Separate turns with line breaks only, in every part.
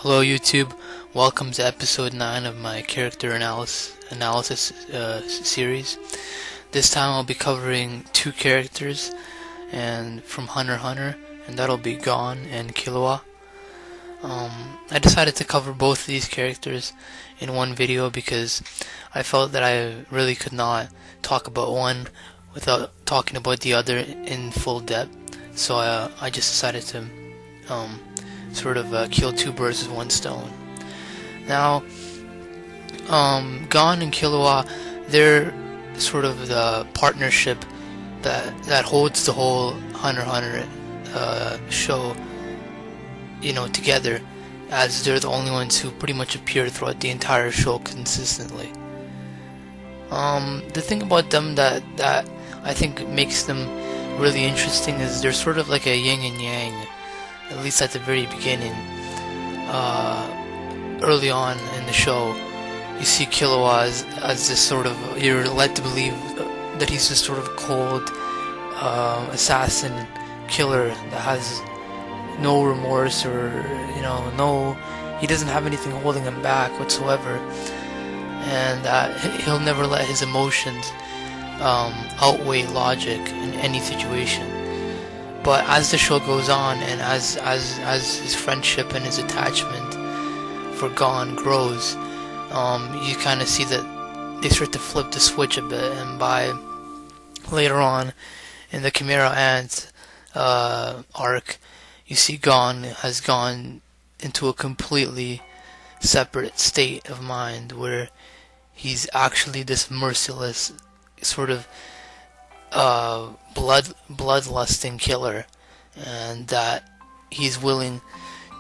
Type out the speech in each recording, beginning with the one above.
Hello YouTube, welcome to episode 9 of my character analysis series. This time I'll be covering two characters and from Hunter x Hunter, and that'll be Gon and Killua. I decided to cover both of these characters in one video because I felt that I really could not talk about one without talking about the other in full depth. So I just decided to kill two birds with one stone. Now, Gon and Killua, they're sort of the partnership that holds the whole Hunter x Hunter show, together, as they're the only ones who pretty much appear throughout the entire show consistently. The thing about them that I think makes them really interesting is they're sort of like a yin and yang, at least at the very beginning. Early on in the show, you see Killua as this sort of, you're led to believe that he's this sort of cold assassin killer that has no remorse or he doesn't have anything holding him back whatsoever, and he'll never let his emotions outweigh logic in any situation. But as the show goes on, and as his friendship and his attachment for Gon grows, you kind of see that they start to flip the switch a bit, and by later on in the Chimera Ant arc, you see Gon has gone into a completely separate state of mind where he's actually this merciless sort of bloodlusting killer, and that he's willing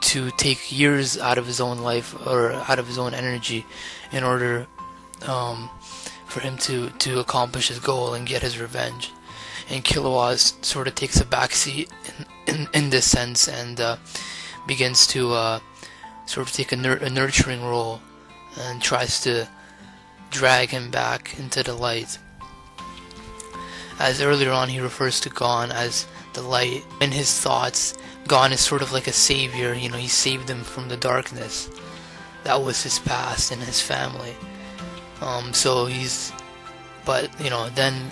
to take years out of his own life or out of his own energy in order for him to accomplish his goal and get his revenge. And Killua sort of takes a backseat in this sense and begins to sort of take a nurturing role and tries to drag him back into the light. As earlier on he refers to Gon as the light. In his thoughts, Gon is sort of like a savior. He saved him from the darkness. That was his past and his family. Then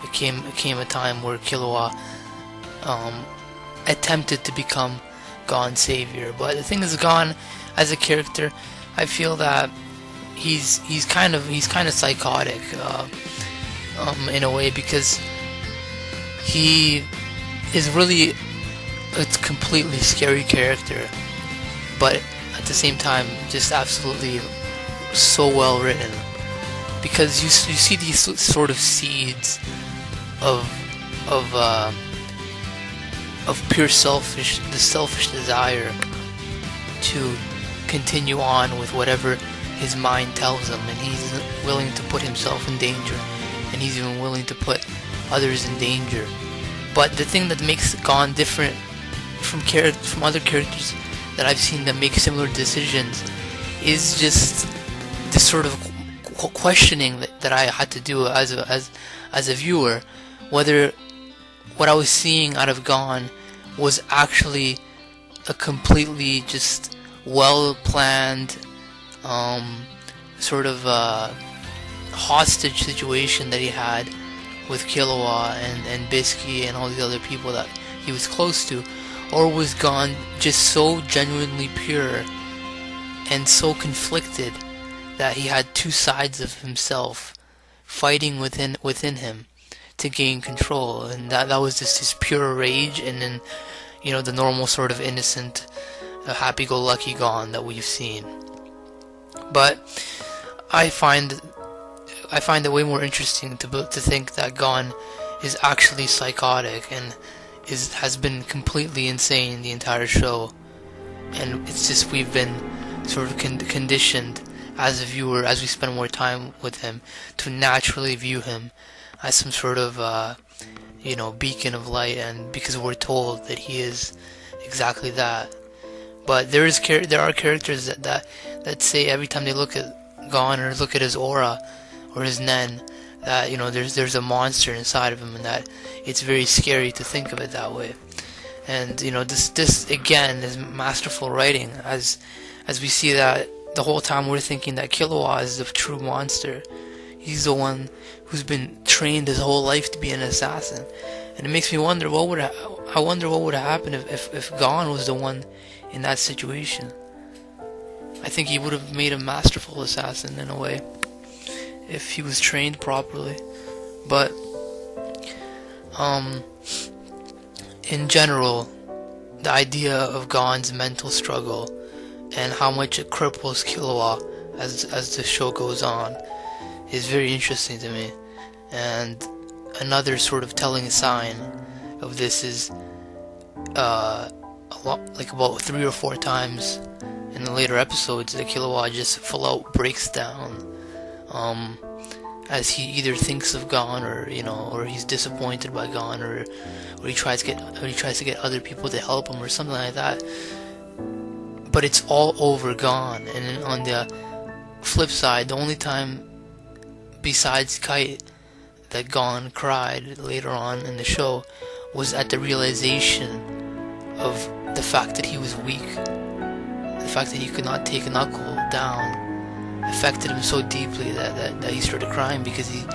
it came a time where Killua attempted to become Gon's savior. But the thing is, Gon as a character, I feel that he's kind of psychotic in a way, because he is really a completely scary character, but at the same time just absolutely so well written, because you see these sort of seeds of pure selfish desire to continue on with whatever his mind tells him, and he's willing to put himself in danger, and he's even willing to put others in danger. But the thing that makes Gon different from other characters that I've seen that make similar decisions is just this sort of questioning that I had to do as a viewer, whether what I was seeing out of Gon was actually a completely just well-planned sort of hostage situation that he had with Killua and Bisky and all the other people that he was close to, or was Gon just so genuinely pure and so conflicted that he had two sides of himself fighting within him to gain control, and that was just his pure rage, and then the normal sort of innocent happy-go-lucky Gon that we've seen. But I find it way more interesting to think that Gon is actually psychotic and has been completely insane the entire show, and it's just we've been sort of conditioned as a viewer, as we spend more time with him, to naturally view him as some sort of beacon of light, and because we're told that he is exactly that. But there are characters that say every time they look at Gon or look at his aura or his nen, that there's a monster inside of him, and that it's very scary to think of it that way. And this again is masterful writing, as as we see that the whole time we're thinking that Killua is the true monster. He's the one who's been trained his whole life to be an assassin. And it makes me wonder what would happen if Gon was the one in that situation. I think he would have made a masterful assassin in a way if he was trained properly. But in general, the idea of Gon's mental struggle and how much it cripples Killua as the show goes on is very interesting to me. And another sort of telling sign of this is about 3 or 4 times in the later episodes that Killua just full out breaks down as he either thinks of Gon, or he's disappointed by Gon, or he tries to get other people to help him or something like that. But it's all over Gon. And on the flip side, the only time besides Kite that Gon cried later on in the show was at the realization of the fact that he was weak. The fact that he could not take a knuckle down affected him so deeply that he started crying, because he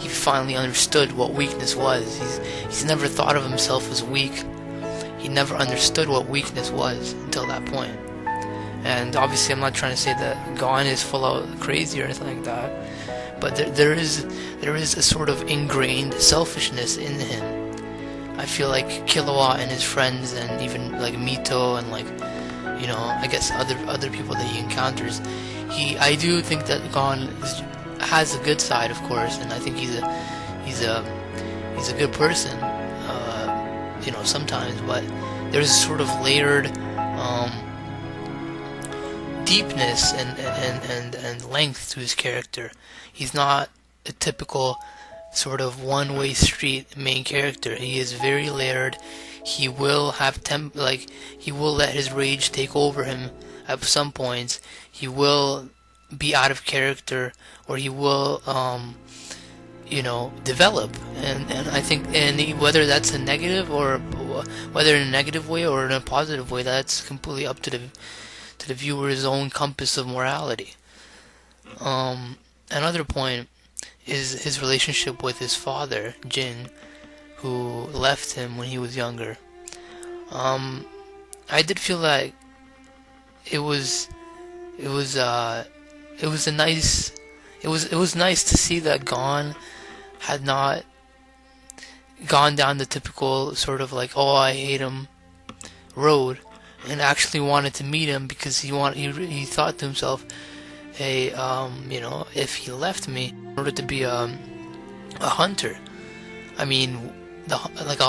finally understood what weakness was. He's never thought of himself as weak. He never understood what weakness was until that point. And obviously I'm not trying to say that Gon is full out crazy or anything like that, but there is a sort of ingrained selfishness in him. I feel like Killua and his friends, and even like Mito and I guess other people that he encounters, I do think that Gon has a good side, of course, and I think he's a good person, sometimes, but there's a sort of layered deepness and length to his character. He's not a typical sort of one-way street main character. He is very layered. He will have he will let his rage take over him at some points. He will be out of character, or he will develop, and I think, and whether that's a negative, or whether in a negative way or in a positive way, that's completely up to the viewer's own compass of morality. Another point is his relationship with his father, Jin, who left him when he was younger. I did feel like it was nice to see that Gon had not gone down the typical sort of like, oh, I hate him road, and actually wanted to meet him, because he thought to himself, hey, if he left me in order to be a hunter, I mean,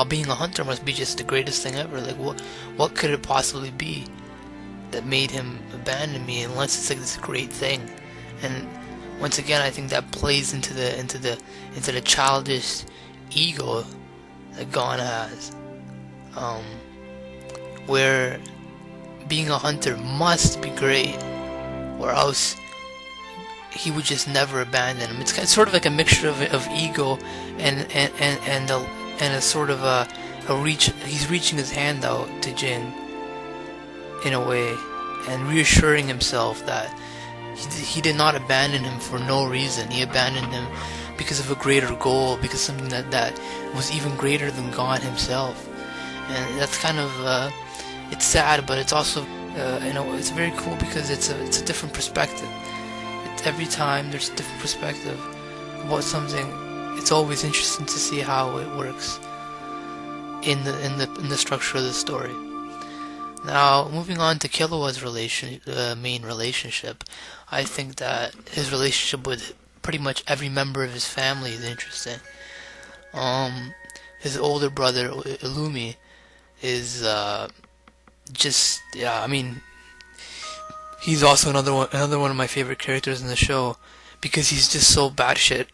being a hunter must be just the greatest thing ever. Like, what could it possibly be that made him abandon me, unless it's like this great thing? And once again, I think that plays into the childish ego that Gon has, where being a hunter must be great, or else he would just never abandon him. It's sort of like a mixture of ego and a sort of a reach. He's reaching his hand out to Jin in a way, and reassuring himself that he did not abandon him for no reason. He abandoned him because of a greater goal, because something that was even greater than God himself. And that's kind of it's sad, but it's also it's very cool, because it's a different perspective. Every time there's a different perspective about something. It's always interesting to see how it works in the structure of the story. Now, moving on to Killua's main relationship, I think that his relationship with pretty much every member of his family is interesting. His older brother Illumi is he's also another one of my favorite characters in the show, because he's just so batshit,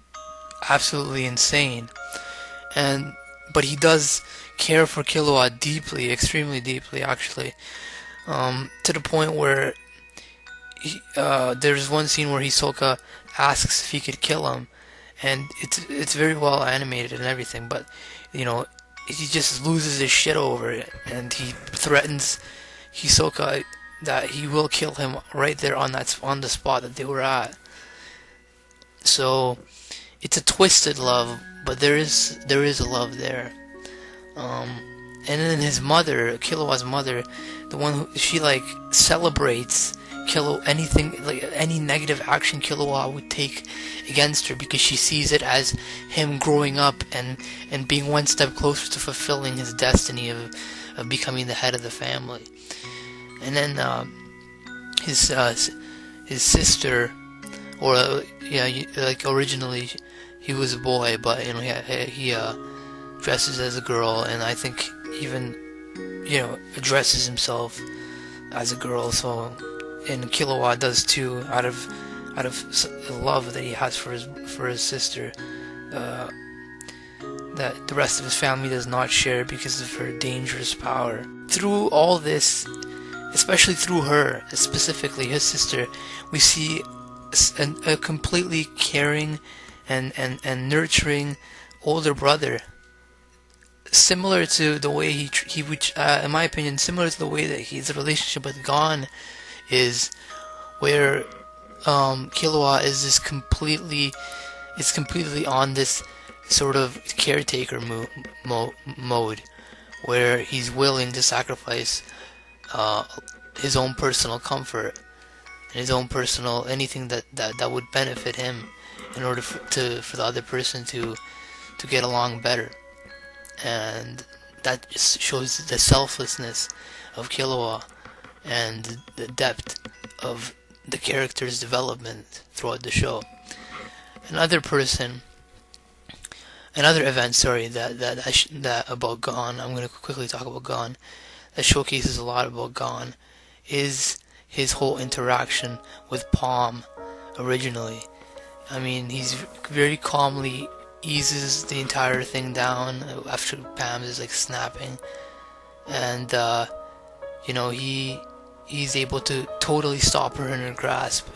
absolutely insane, but he does care for Killua deeply, extremely deeply, actually, to the point where there's one scene where Hisoka asks if he could kill him, and it's very well animated and everything, but he just loses his shit over it, and he threatens Hisoka that he will kill him right there on the spot that they were at. So it's a twisted love, but there is a love there. And then his mother, Killua's mother, the one who she like celebrates anything, like any negative action Killua would take against her, because she sees it as him growing up and being one step closer to fulfilling his destiny of becoming the head of the family. And then his sister, or like originally he was a boy, but he dresses as a girl, and I think even addresses himself as a girl. So, and Killua does too, out of love that he has for his sister, that the rest of his family does not share because of her dangerous power. Through all this, especially through her, specifically his sister, we see a completely caring and nurturing older brother, similar to the way he would, in my opinion, similar to the way that his relationship with Gon is, where Killua is completely on this sort of caretaker mode, where he's willing to sacrifice his own personal comfort and his own personal anything that would benefit him in order for the other person to get along better. And that just shows the selflessness of Killua and the depth of the character's development throughout the show. Another event, that about Gon, I'm going to quickly talk about Gon, that showcases a lot about Gon, is his whole interaction with Palm originally. I mean, he's very calmly eases the entire thing down after Pam is like snapping, and he's able to totally stop her in her grasp.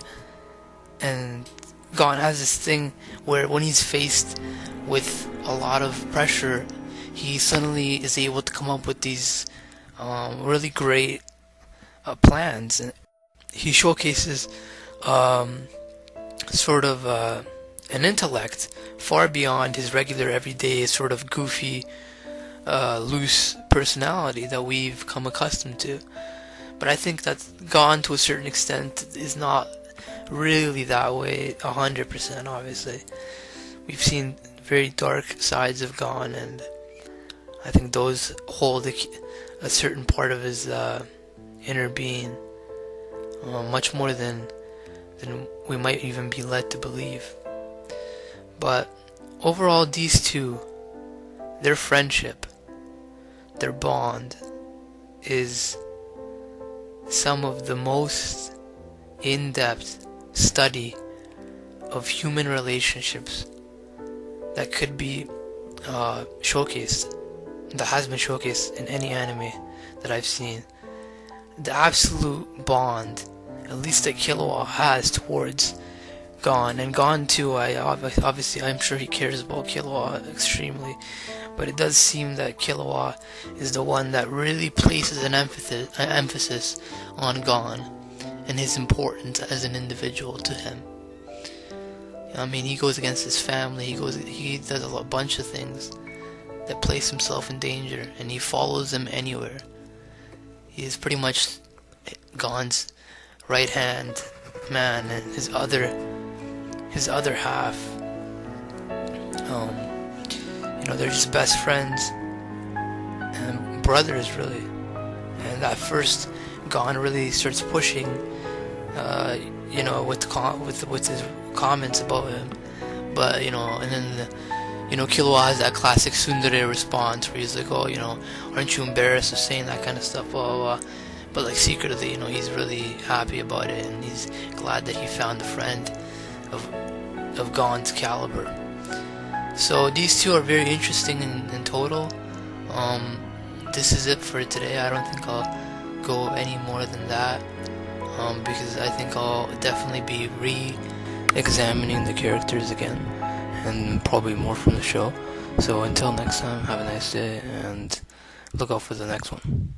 And Gon has this thing where when he's faced with a lot of pressure, he suddenly is able to come up with these really great plans, and he showcases sort of an intellect far beyond his regular everyday sort of goofy loose personality that we've come accustomed to. But I think that Gon, to a certain extent, is not really that way 100%. Obviously, we've seen very dark sides of Gon, and I think those hold a certain part of his inner being, much more than we might even be led to believe. But overall, these two, their friendship, their bond, is some of the most in-depth study of human relationships that could be showcased, that has been showcased in any anime that I've seen. The absolute bond, at least that Killua has towards Gon, and Gon too, obviously I'm sure he cares about Killua extremely, but it does seem that Killua is the one that really places an emphasis on Gon and his importance as an individual to him. I mean, he goes against his family, he does a bunch of things that place himself in danger, and he follows him anywhere. He is pretty much Gon's right hand man, and his other half. They're just best friends and brothers, really. And at first, Gon really starts pushing, with his comments about him. But and then Killua has that classic tsundere response where he's like, "Oh, aren't you embarrassed of saying that kind of stuff?" Blah, blah, blah. But like secretly, he's really happy about it, and he's glad that he found a friend of Gon's caliber. So these two are very interesting in total. This is it for today. I don't think I'll go any more than that, because I think I'll definitely be re-examining the characters again, and probably more from the show. So until next time, have a nice day, and look out for the next one.